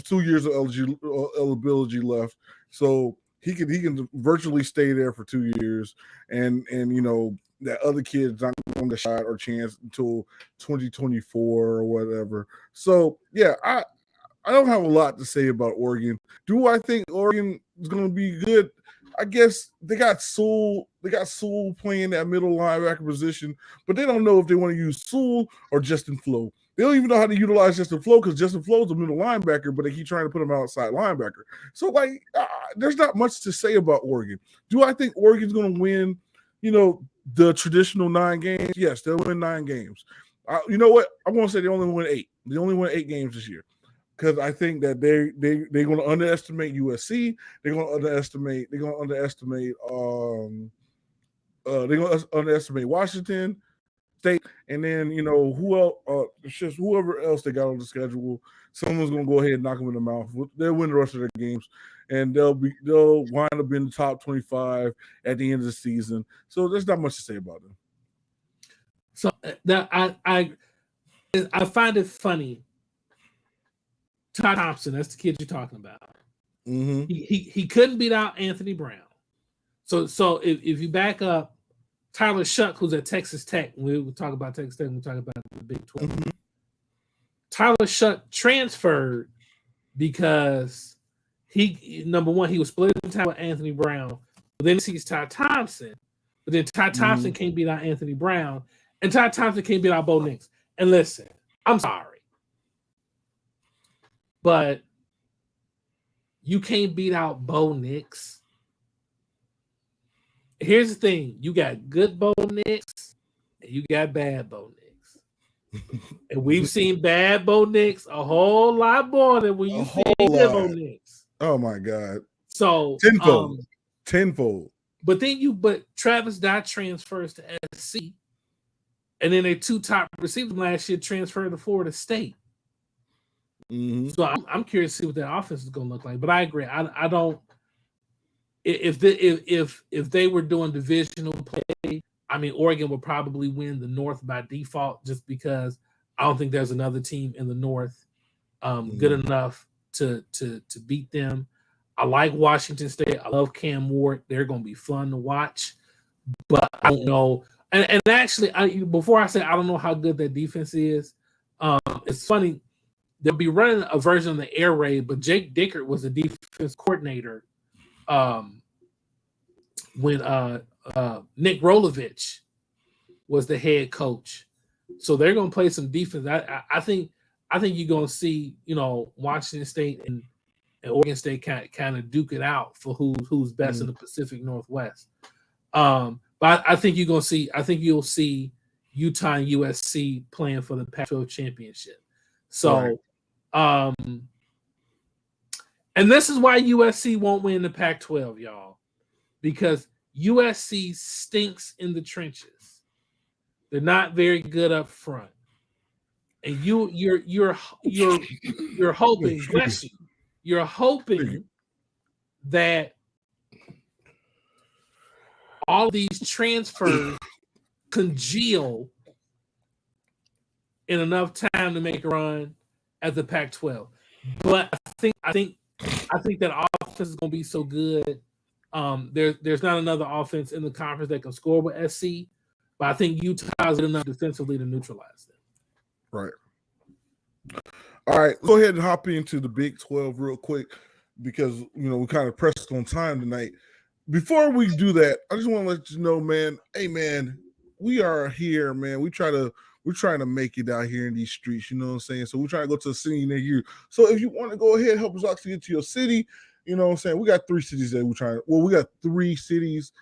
2 years of eligibility left. So he can virtually stay there for 2 years, and that other kid's not going to get a shot or chance until 2024 or whatever. So yeah, I don't have a lot to say about Oregon. Do I think Oregon is going to be good? I guess they got Sewell. They got Sewell playing that middle linebacker position, but they don't know if they want to use Sewell or Justin Flo. They don't even know how to utilize Justin Flo because Justin Flo is a middle linebacker, but they keep trying to put him outside linebacker. So, there's not much to say about Oregon. Do I think Oregon's going to win, the traditional 9 games? Yes, they'll win 9 games. You know what? I want to say they only win 8. They only win 8 games this year because I think that they're going to underestimate USC. They're going to underestimate. They're going to underestimate Washington State, and then who else? It's just whoever else they got on the schedule. Someone's going to go ahead and knock them in the mouth. They'll win the rest of their games, and they'll wind up in the top 25 at the end of the season. So there's not much to say about them. So that I find it funny. Todd Thompson, that's the kid you're talking about. Mm-hmm. He couldn't beat out Anthony Brown. So if you back up, Tyler Shuck, who's at Texas Tech, we will talk about Texas Tech, we'll talk about the Big 12. Mm-hmm. Tyler Shuck transferred because number one, he was splitting time with Anthony Brown. But then he's Todd Thompson. But then Todd Thompson can't beat out Anthony Brown. And Todd Thompson can't beat out Bo Nix. And listen, I'm sorry, but you can't beat out Bo Nix. Here's the thing. You got good Bo Nix and you got bad Bo Nix. And we've seen bad Bo Nix a whole lot more than when you see good Bo Nix. Oh my God. So tenfold. But Travis Dye transfers to SC. And then their 2 top receivers last year transferred to Florida State. Mm-hmm. So I'm curious to see what that offense is going to look like. But I agree. I don't. If they were doing divisional play, I mean, Oregon would probably win the North by default, just because I don't think there's another team in the North good enough to beat them. I like Washington State. I love Cam Ward. They're going to be fun to watch, but I don't know. And actually, before I say I don't know how good that defense is, it's funny. They'll be running a version of the air raid, but Jake Dickert was the defense coordinator when Nick Rolovich was the head coach. So they're going to play some defense. I think you're going to see, Washington State and Oregon State kind of duke it out for who's best in the Pacific Northwest. But I think you'll see Utah and USC playing for the Pac-12 championship. So, and this is why USC won't win the Pac-12, y'all, because USC stinks in the trenches. They're not very good up front, and you're hoping, bless you, you're hoping that all these transfers congeal in enough time to make a run at the Pac-12. But I think that offense is going to be so good. There's not another offense in the conference that can score with SC, but I think Utah is good enough defensively to neutralize them. Right. All right, go ahead and hop into the Big 12 real quick because we kind of pressed on time tonight. Before we do that, I just want to let you know, man. Hey, man, we are here, man. We're trying to make it out here in these streets. You know what I'm saying? So we're trying to go to a city near you. So if you want to go ahead and help us out to get to your city, you know what I'm saying? We got 3 cities that we got 3 cities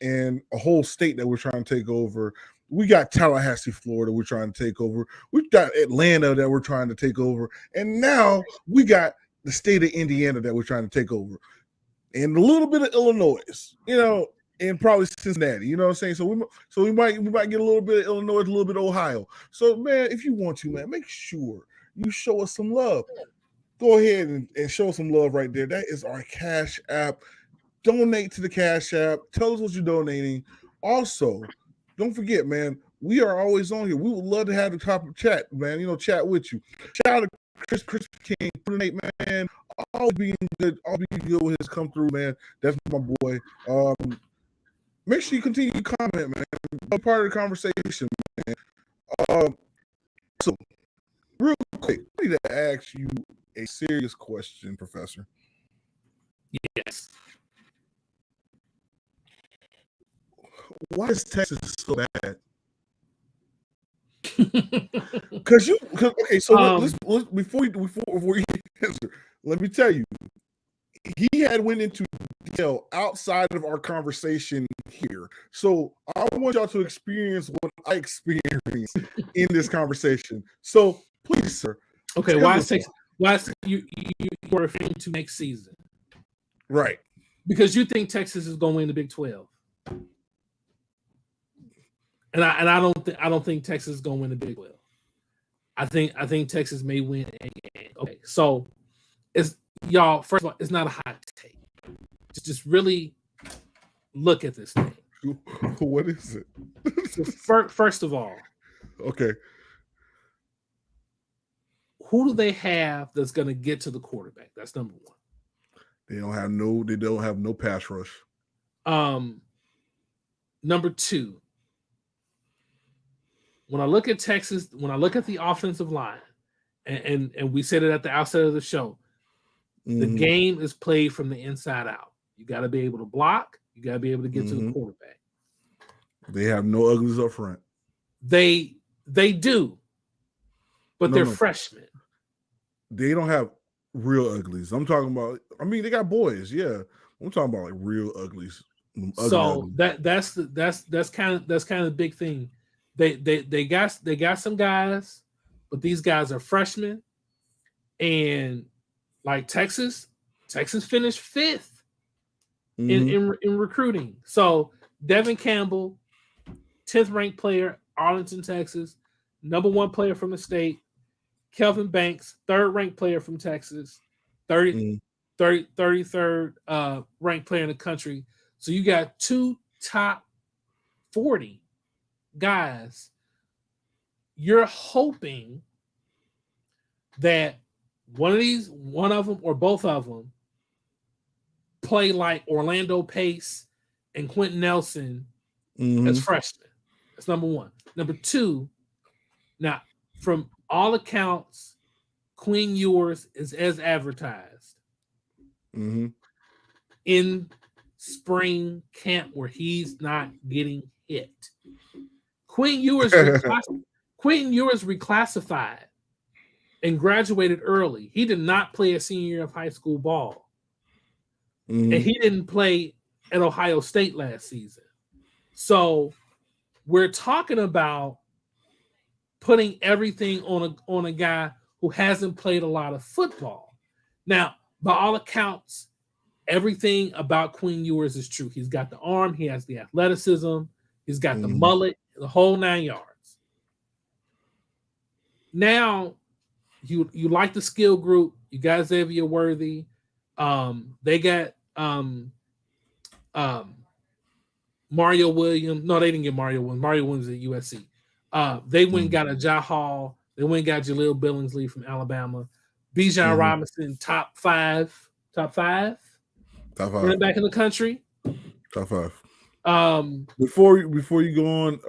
and a whole state that we're trying to take over. We got Tallahassee, Florida, we're trying to take over. We've got Atlanta that we're trying to take over. And now we got the state of Indiana that we're trying to take over. And a little bit of Illinois, and probably Cincinnati. You know what I'm saying? So we might get a little bit of Illinois, a little bit of Ohio. So, man, if you want to, man, make sure you show us some love. Go ahead and show some love right there. That is our Cash App. Donate to the Cash App. Tell us what you're donating. Also, don't forget, man, we are always on here. We would love to have the top of chat, man. Chat with you. Shout out to Chris King, man. Always being good. Always being good with his come through, man. That's my boy. Make sure you continue to comment, man. Be part of the conversation, man. So, real quick, I need to ask you a serious question, Professor. Yes. Why is Texas so bad? Because okay, so let's before you answer, let me tell you, he had went into detail outside of our conversation here. So I want y'all to experience what I experienced in this conversation. So please, sir. Okay, why is Texas? Why is you referring to next season? Right. Because you think Texas is going to win the Big 12. And I don't think Texas is going to win the Big 12. I think Texas may win a game. Okay, so it's y'all. First of all, it's not a hot take. Just really look at this thing. What is it? So first of all, okay, who do they have that's going to get to the quarterback? That's number one. They don't have no pass rush. Number two. When I look at Texas, when I look at the offensive line, and we said it at the outset of the show, the game is played from the inside out. You got to be able to block. You got to be able to get to the quarterback. They have no uglies up front. They do, but they're freshmen. They don't have real uglies. I'm talking about. I mean, they got boys. Yeah, I'm talking about like real uglies. So that's kind of the big thing. They got some guys, but these guys are freshmen, and like Texas finished 5th in recruiting. So Devin Campbell, 10th ranked player, Arlington, Texas, number 1 player from the state. Kelvin Banks, 3rd ranked player from Texas, 33rd ranked player in the country. So you got 2 top 40 guys. You're hoping that one of them or both of them play like Orlando Pace and Quentin Nelson as freshmen. That's number one. Number two, now from all accounts, Quinn Ewers is as advertised in spring camp where he's not getting hit. Quinn Ewers reclassified and graduated early. He did not play a senior year of high school ball. And he didn't play at Ohio State last season. So we're talking about putting everything on a guy who hasn't played a lot of football. Now, by all accounts, everything about Quinn Ewers is true. He's got the arm, he has the athleticism, he's got the mullet, the whole 9 yards. Now, you like the skill group. You got Xavier Worthy. They got Mario Williams. No, they didn't get Mario Williams. Mario Williams at USC. They went and got a Ja Hall. They went and got Jaleel Billingsley from Alabama. Bijan Robinson, top five running back in the country. Top 5. Before you go on,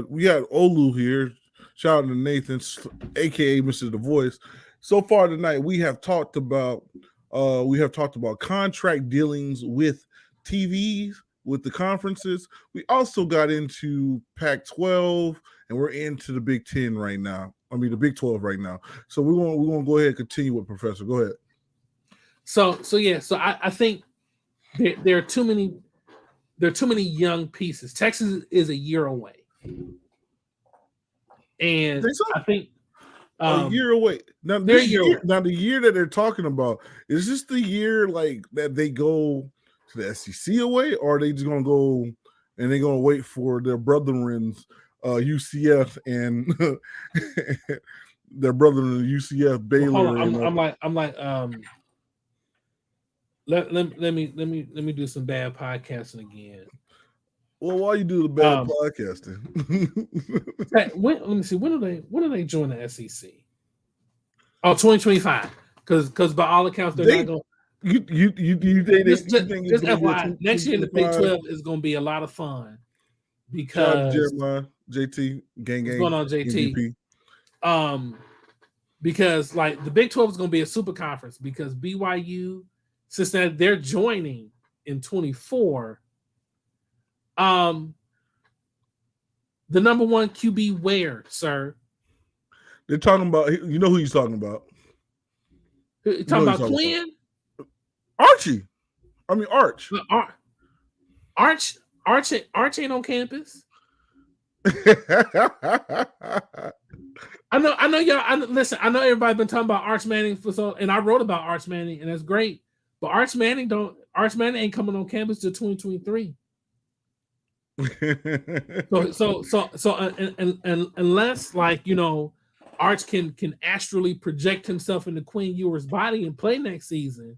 we had Olu here. Shout out to Nathan, aka Mr. The Voice. So far tonight, we have talked about contract dealings with TVs, with the conferences. We also got into PAC12, and we're into the Big 10 right now. I mean, the Big 12 right now. So we're going to go ahead and continue with Professor. Go ahead. So I think there are too many. there are too many young pieces. Texas is a year away, and Think so? I think A year away. Now, they're a this year year, away. now the year that they're talking about, is this the year like that they go to the SEC away, or are they just gonna go and they're gonna wait for their brethrens, UCF and their brethren UCF, Baylor? Hold on, And, I'm like let me do some bad podcasting again. well, why you do the bad podcasting? Let me see. When do they join the SEC? Oh, 2025. Because by all accounts, they're not going. You think Just FYI, next year in the PAC12 is going to be a lot of fun because because JT gang. What's going on, JT? MVP. Because like the Big 12 is going to be a super conference because BYU, since that they're joining in 24. The number one QB where, sir? They're talking about, you know who he's talking about. You're talking about Quinn? Archie. I mean, Arch. Arch ain't on campus. I know y'all. Listen, I know everybody been talking about Arch Manning and I wrote about Arch Manning, and that's great. But Arch Manning ain't coming on campus till 2023. so unless like Arch can astrally project himself into Quinn Ewers' body and play next season,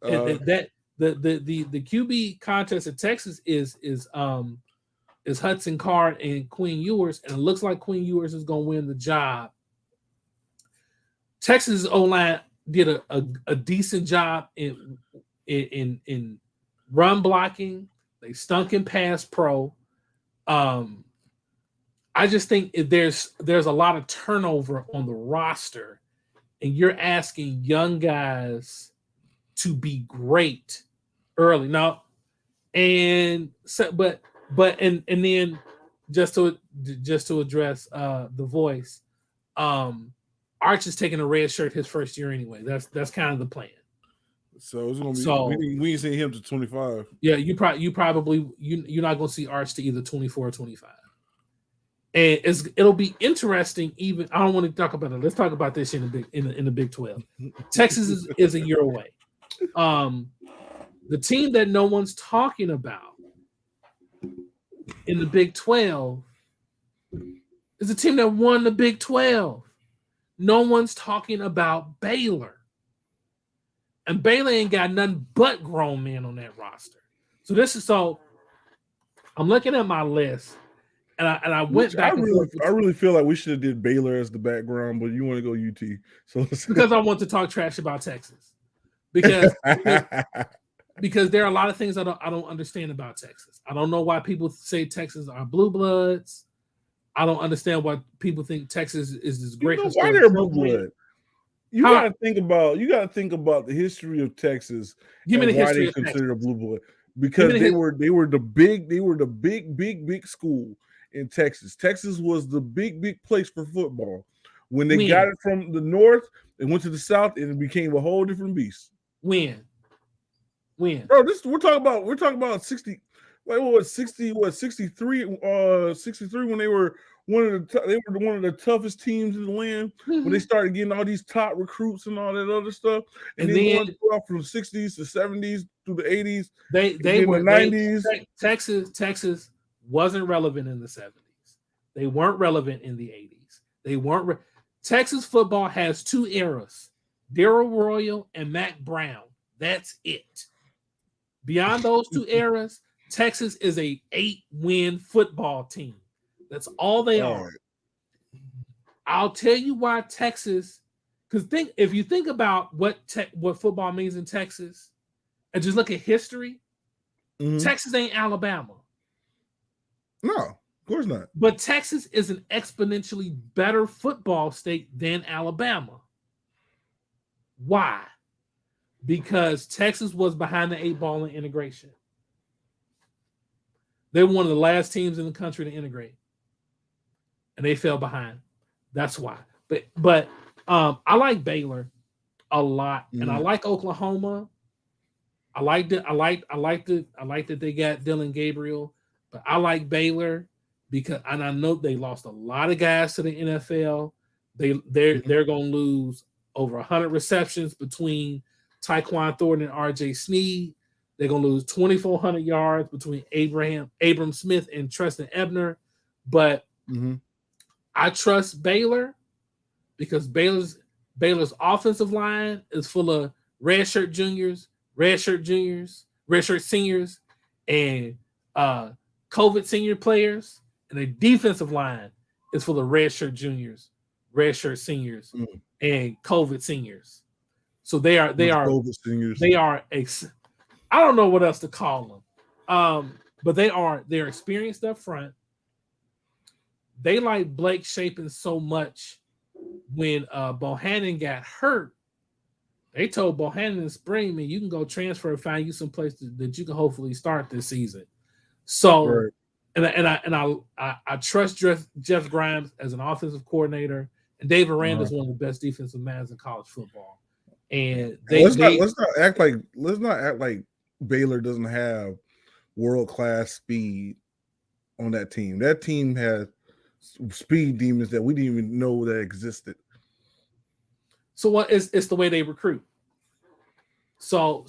the QB contest at Texas is Hudson Card and Quinn Ewers, and it looks like Quinn Ewers is going to win the job. Texas O-line did a decent job in run blocking. They stunk in pass pro. I just think there's a lot of turnover on the roster, and you're asking young guys to be great early now, and so, but then just to address the voice, Arch is taking a red shirt his first year anyway. That's kind of the plan. So it's gonna be we ain't seeing him to 25. Yeah, you're not gonna see Arch to either 24 or 25. And it'll be interesting. Even I don't want to talk about it. Let's talk about this in the Big 12. Texas is a year away. The team that no one's talking about in the Big 12 is a team that won the Big 12. No one's talking about Baylor. And Baylor ain't got nothing but grown men on that roster. So I'm looking at my list, and I went back. I really feel like we should have did Baylor as the background, but you want to go UT. So because I want to talk trash about Texas. Because there are a lot of things I don't understand about Texas. I don't know why people say Texas are blue bloods. I don't understand why people think Texas is this great. Why they're blue blood? You gotta think about the history of Texas. Give me the history why they considered a blue blood, because they were the big school in Texas. Texas was the big place for football. When they got it from the north, they went to the south, and it became a whole different beast. When? Bro, we're talking about 60. Like what was 60? What 63? 63 when they were one of the toughest teams in the land. When they started getting all these top recruits and all that other stuff, and then going from the 60s to 70s through the 80s. They were in the 90s. Texas wasn't relevant in the 70s. They weren't relevant in the 80s. They weren't. Texas football has two eras: Darrell Royal and Mac Brown. That's it. Beyond those two eras, Texas is a 8-win football team. That's all they are. Right. I'll tell you why Texas. Because if you think about what football means in Texas, and just look at history, Texas ain't Alabama. No, of course not. But Texas is an exponentially better football state than Alabama. Why? Because Texas was behind the 8 ball in integration. They were one of the last teams in the country to integrate, and they fell behind. That's why. But I like Baylor a lot, and I like Oklahoma. I like that they got Dylan Gabriel, but I like Baylor because, and I know they lost a lot of guys to the NFL. They're gonna lose over 100 receptions between Tyquan Thornton and RJ Sneed. They're gonna lose 2,400 yards between Abram Smith and Treston Ebner. But I trust Baylor because Baylor's offensive line is full of redshirt seniors, and COVID senior players, and the defensive line is full of redshirt juniors, redshirt seniors, and COVID seniors. So they are COVID seniors. I don't know what else to call them, but they're experienced up front. They like Blake Shapen so much. When Bohannon got hurt, they told Bohannon in spring, man, you can go transfer and find you some place that you can hopefully start this season. So, right. and I trust Jeff Grimes as an offensive coordinator, and Dave Aranda is one of the best defensive minds in college football. And let's not act like Baylor doesn't have world-class speed on that team. That team has speed demons that we didn't even know that existed. So what is it's the way they recruit. So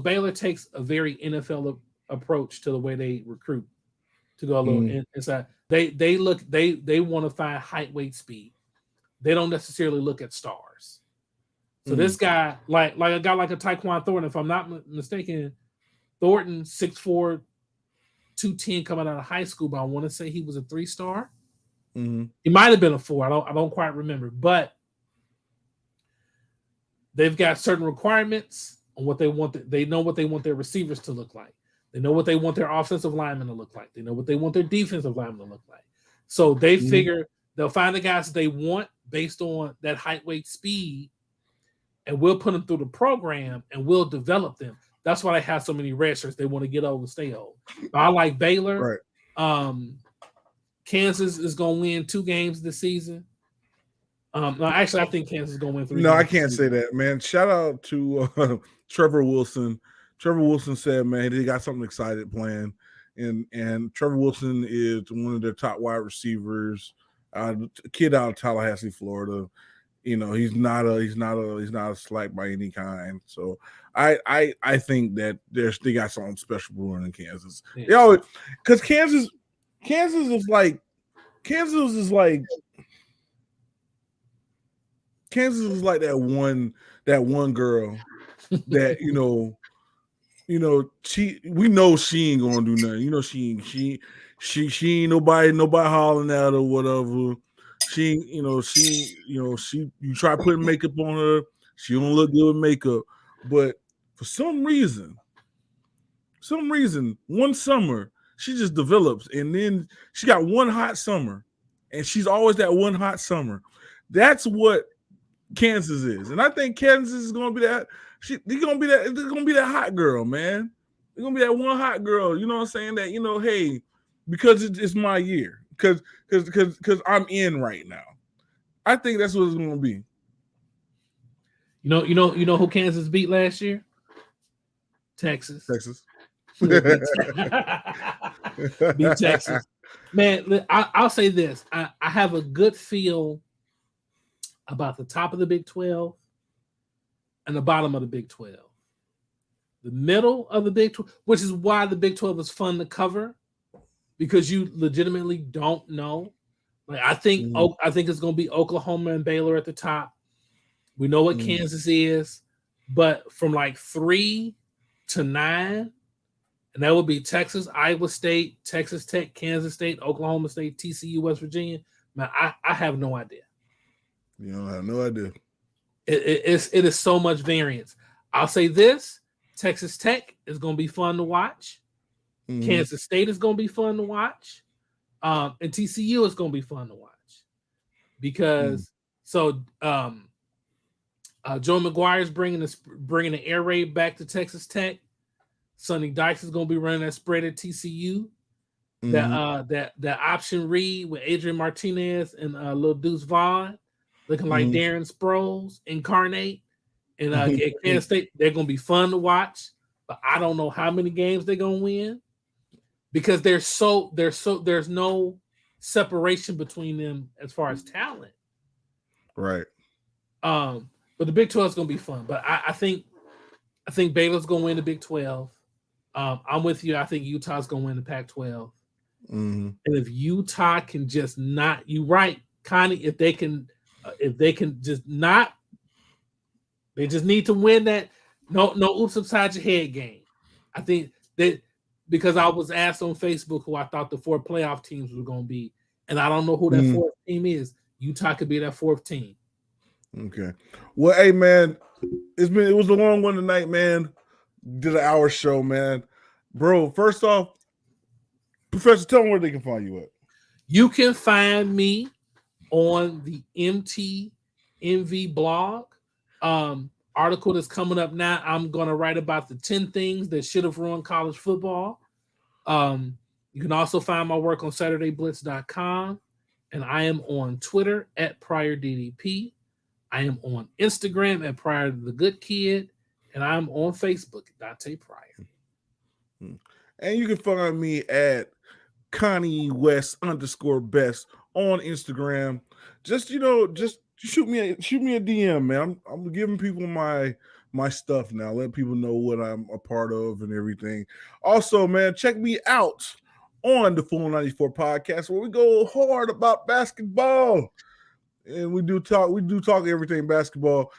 Baylor takes a very NFL approach to the way they recruit. To go a little inside, they want to find height, weight, speed. They don't necessarily look at stars. So this guy, like a guy like a Tyquan Thornton, if I'm not mistaken, Thornton 6'4", 210 coming out of high school, but I want to say he was a 3-star. He might have been a 4. I don't quite remember, but they've got certain requirements on what they want. They know what they want their receivers to look like. They know what they want their offensive linemen to look like. They know what they want their defensive linemen to look like. So they figure they'll find the guys that they want based on that height, weight, speed, and we'll put them through the program and we'll develop them. That's why they have so many red shirts. They want to get old and stay old. But I like Baylor. Right. Kansas is going to win 2 games this season. No, actually, I think Kansas is going to win 3 No, games. I can't say that, man. Shout out to Trevor Wilson. Trevor Wilson said, man, they got something excited planned. And Trevor Wilson is one of their top wide receivers. Kid out of Tallahassee, Florida. You know, he's not a slight by any kind. So I think that they got something special brewing in Kansas. Yeah. They always, because Kansas is like that one girl that we know she ain't gonna do nothing. You know, she ain't nobody hollering at her or whatever. You try putting makeup on her, she don't look good with makeup. But for some reason, one summer she just develops, and then she got one hot summer, and she's always that one hot summer. That's what Kansas is, and I think Kansas is going to be that. They're going to be that hot girl, man. They're going to be that one hot girl. You know what I'm saying? That hey, because it's my year, because I'm in right now. I think that's what it's going to be. You know who Kansas beat last year? Texas. Beat Texas. Man, I'll say this. I have a good feel about the top of the Big 12 and the bottom of the Big 12. The middle of the Big 12, which is why the Big 12 is fun to cover, because you legitimately don't know. Like I think it's going to be Oklahoma and Baylor at the top. We know what Kansas is, but from like 3 to 9, and that would be Texas, Iowa State, Texas Tech, Kansas State, Oklahoma State, TCU, West Virginia. Man, I have no idea. You know, I have no idea. It is so much variance. I'll say this: Texas Tech is going to be fun to watch. Kansas State is going to be fun to watch, and TCU is going to be fun to watch because Joe McGuire is bringing the air raid back to Texas Tech. Sonny Dykes is going to be running that spread at TCU. That option read with Adrian Martinez and Lil Deuce Vaughn, looking like Darren Sproles incarnate. And at Kansas State, they're going to be fun to watch. but I don't know how many games they're gonna win because there's no separation between them as far as talent. Right. But the Big 12 is gonna be fun. But I think Baylor's gonna win the Big 12. I'm with you. I think Utah's gonna win the Pac-12. Mm-hmm. And if Utah can just not, you right, Connie. If they can just not, they just need to win that. No oops upside your head game. I think that because I was asked on Facebook who I thought the 4 playoff teams were going to be, and I don't know who that 4th team is. Utah could be that 4th team. Okay. Well, hey man, it was a long one tonight, man. Did an hour show, man. Bro, first off, Professor, tell them where they can find you at. You can find me on the MTMV blog. Article that's coming up now. I'm going to write about the 10 things that should have ruined college football. You can also find my work on SaturdayBlitz.com. And I am on Twitter at PriorDDP. I am on Instagram at Prior the Good Kid. And I'm on Facebook at Dante Pryor. And you can find me at Connie West _best on Instagram. Just shoot me a DM, man. I'm giving people my stuff now. Let people know what I'm a part of and everything. Also, man, check me out on the Full 94 podcast where we go hard about basketball. And we do talk everything basketball.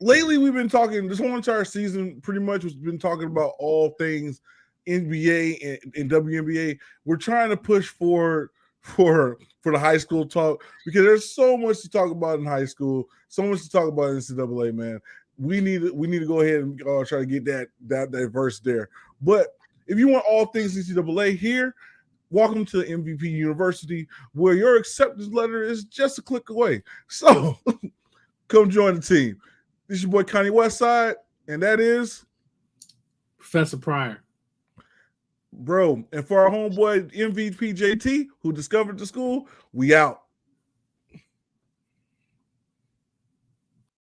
Lately, we've been talking this whole entire season. Pretty much, we've been talking about all things NBA and WNBA. We're trying to push for the high school talk because there's so much to talk about in high school, so much to talk about in NCAA, man. We need to go ahead and try to get that diverse there. But if you want all things NCAA here, welcome to MVP University, where your acceptance letter is just a click away. So come join the team. This is your boy Connie Westside, and that is Professor Pryor. Bro, and for our homeboy MVP JT, who discovered the school, we out.